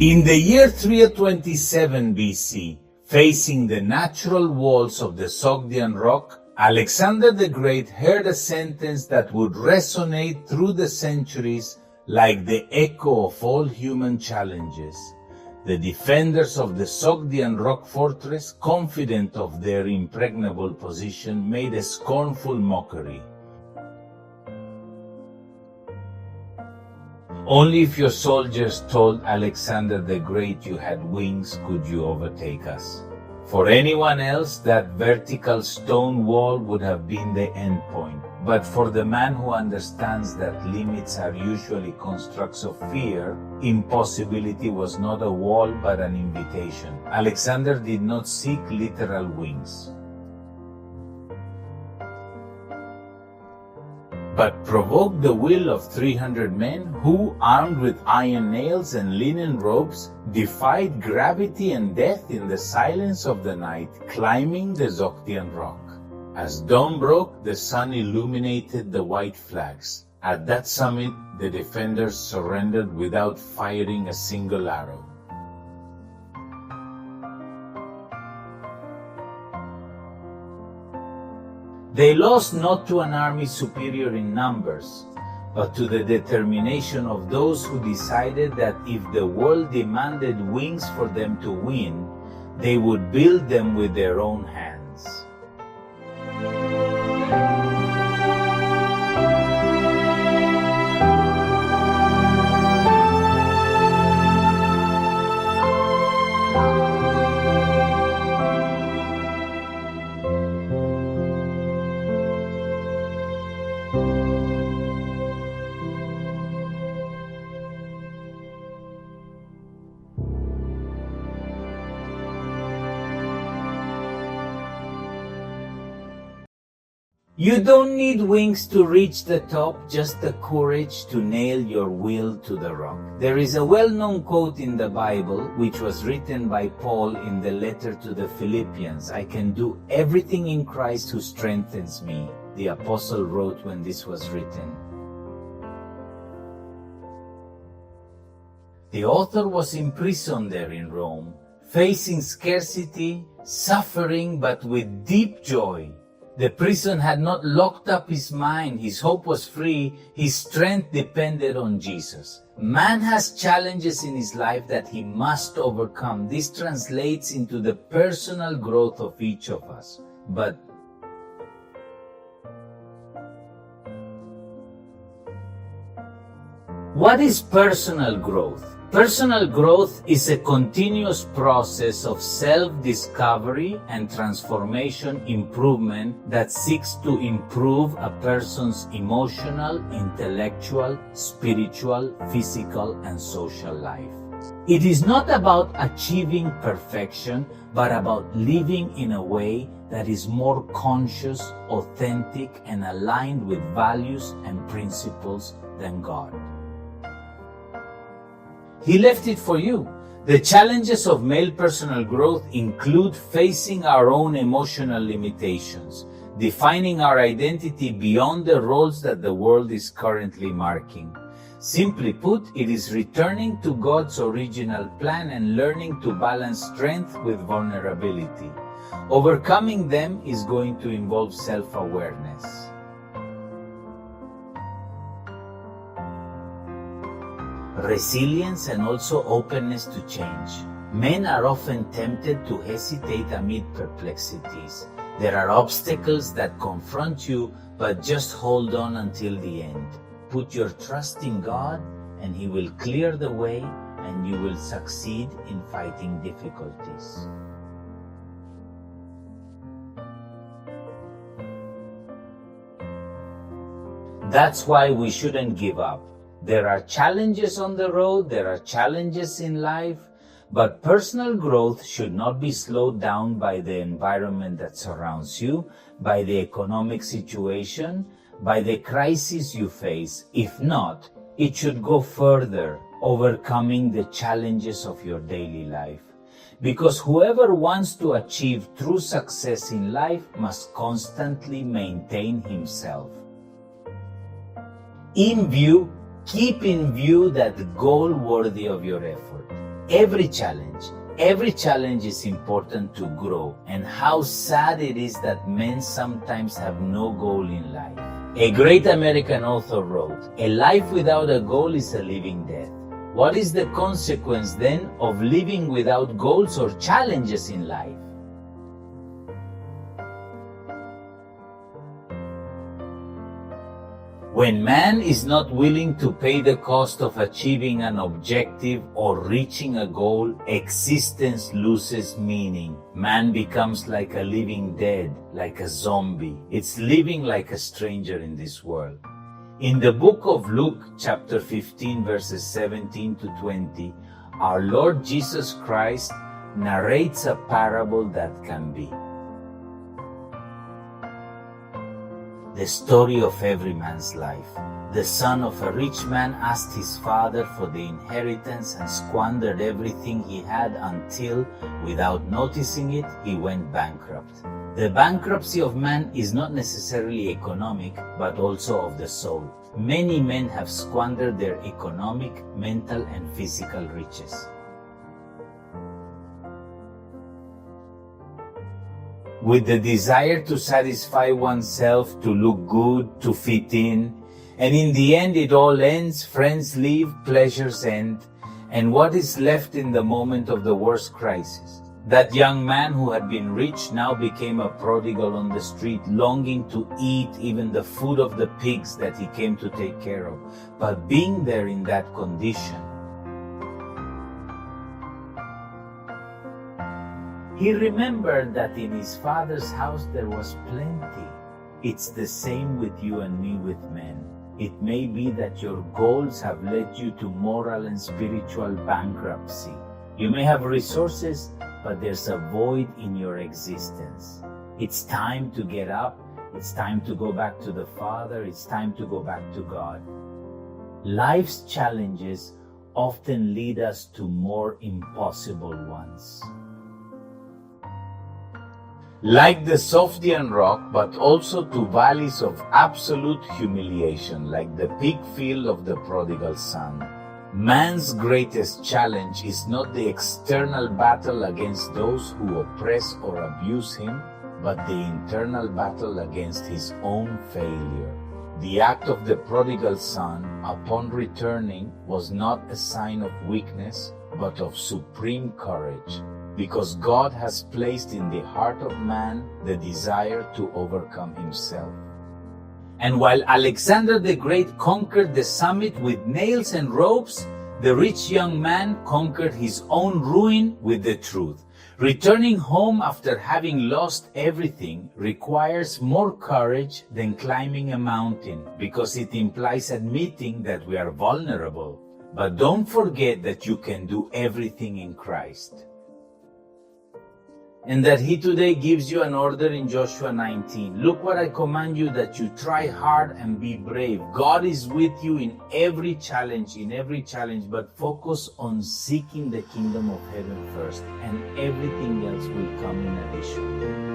In the year 327 BC, facing the natural walls of the Sogdian rock, Alexander the Great heard a sentence that would resonate through the centuries like the echo of all human challenges. The defenders of the Sogdian rock fortress, confident of their impregnable position, made a scornful mockery. Only if your soldiers told Alexander the Great you had wings could you overtake us. For anyone else, that vertical stone wall would have been the end point. But for the man who understands that limits are usually constructs of fear, impossibility was not a wall but an invitation. Alexander did not seek literal wings, but provoked the will of 300 men who, armed with iron nails and linen robes, defied gravity and death in the silence of the night, climbing the Sogdian rock. As dawn broke, the sun illuminated the white flags. At that summit, the defenders surrendered without firing a single arrow. They lost not to an army superior in numbers, but to the determination of those who decided that if the world demanded wings for them to win, they would build them with their own hands. You don't need wings to reach the top, just the courage to nail your will to the rock. There is a well-known quote in the Bible, which was written by Paul in the letter to the Philippians. "I can do everything in Christ who strengthens me," the apostle wrote when this was written. The author was imprisoned there in Rome, facing scarcity, suffering, but with deep joy. The prison had not locked up his mind, his hope was free, his strength depended on Jesus. Man has challenges in his life that he must overcome. This translates into the personal growth of each of us. But what is personal growth? Personal growth is a continuous process of self-discovery and transformation improvement that seeks to improve a person's emotional, intellectual, spiritual, physical, and social life. It is not about achieving perfection, but about living in a way that is more conscious, authentic, and aligned with values and principles than God. He left it for you. The challenges of male personal growth include facing our own emotional limitations, defining our identity beyond the roles that the world is currently marking. Simply put, it is returning to God's original plan and learning to balance strength with vulnerability. Overcoming them is going to involve self-awareness. Resilience and also openness to change. Men are often tempted to hesitate amid perplexities. There are obstacles that confront you, but just hold on until the end. Put your trust in God and He will clear the way and you will succeed in fighting difficulties. That's why we shouldn't give up. There are challenges on the road, there are challenges in life, but personal growth should not be slowed down by the environment that surrounds you, by the economic situation, by the crisis you face. If not, it should go further, overcoming the challenges of your daily life. Because whoever wants to achieve true success in life must constantly maintain himself. Keep in view that goal worthy of your effort. every challenge is important to grow. And how sad it is that men sometimes have no goal in life. A great American author wrote, "A life without a goal is a living death." What is the consequence then of living without goals or challenges in life? When man is not willing to pay the cost of achieving an objective or reaching a goal, existence loses meaning. Man becomes like a living dead, like a zombie. It's living like a stranger in this world. In the book of Luke, chapter 15, verses 17 to 20, our Lord Jesus Christ narrates a parable that can be the story of every man's life. The son of a rich man asked his father for the inheritance and squandered everything he had until, without noticing it, he went bankrupt. The bankruptcy of man is not necessarily economic, but also of the soul. Many men have squandered their economic, mental, and physical riches. With the desire to satisfy oneself, to look good, to fit in, and in the end it all ends, friends leave, pleasures end, and what is left in the moment of the worst crisis? That young man who had been rich now became a prodigal on the street, longing to eat even the food of the pigs that he came to take care of. But being there in that condition, he remembered that in his father's house there was plenty. It's the same with you and me, with men. It may be that your goals have led you to moral and spiritual bankruptcy. You may have resources, but there's a void in your existence. It's time to get up. It's time to go back to the Father. It's time to go back to God. Life's challenges often lead us to more impossible ones. Like the Sogdian rock, but also to valleys of absolute humiliation, like the pig field of the prodigal son. Man's greatest challenge is not the external battle against those who oppress or abuse him, but the internal battle against his own failure. The act of the prodigal son, upon returning, was not a sign of weakness, but of supreme courage, because God has placed in the heart of man the desire to overcome himself. And while Alexander the Great conquered the summit with nails and ropes, the rich young man conquered his own ruin with the truth. Returning home after having lost everything requires more courage than climbing a mountain, because it implies admitting that we are vulnerable. But don't forget that you can do everything in Christ. And that he today gives you an order in Joshua 19. Look what I command you, that you try hard and be brave. God is with you in every challenge, but focus on seeking the kingdom of heaven first, and everything else will come in addition.